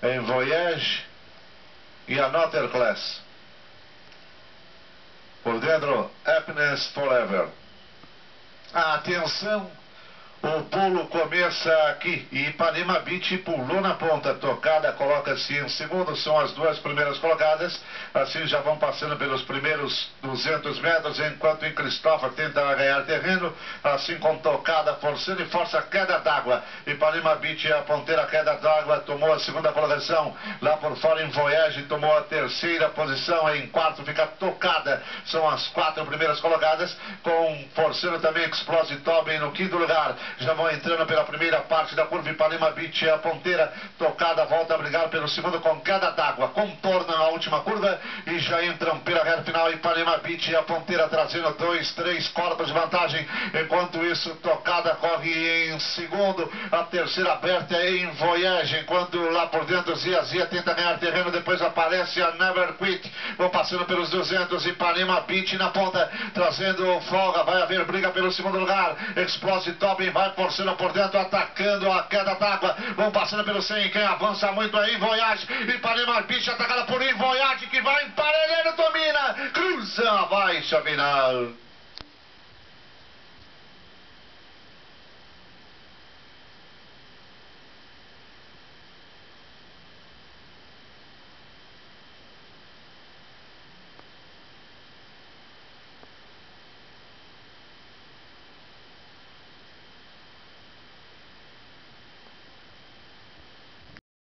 em Voyage e Another Class. Por dentro, Happiness Forever. Atenção! O pulo começa aqui e Ipanema Beach pulou na ponta. Tocada coloca-se em segundo, são as duas primeiras colocadas. Assim já vão passando pelos primeiros 200 metros, enquanto em Christopher tenta ganhar terreno. Assim com Tocada forçando e força a queda d'água. Ipanema Beach a ponteira queda d'água, tomou a segunda colocação. Lá por fora em Voyage tomou a terceira posição. Em quarto fica Tocada. São as quatro primeiras colocadas, com forçando também Explosive Tobin no quinto lugar. Já vão entrando pela primeira parte da curva. Ipanema Beach a ponteira. Tocada volta a brigar pelo segundo com queda d'água. Contornam a última curva e já entram pela reta final. Ipanema Beach a ponteira trazendo 2, 3 corpos de vantagem. Enquanto isso, Tocada corre em segundo. A terceira aberta é em Voyage. Enquanto lá por dentro Zia tenta ganhar terreno. Depois aparece a Never Quit. Vão passando pelos 200. Ipanema Beach na ponta trazendo folga. Vai haver briga pelo segundo lugar. Explosive Tobin vai forçando por dentro, atacando a queda d'água. Vão passando pelo 100. Quem avança muito aí, Voyage. Ipanema Beach atacada por Voyage, que vai emparelhando, domina. Cruza a baixa final.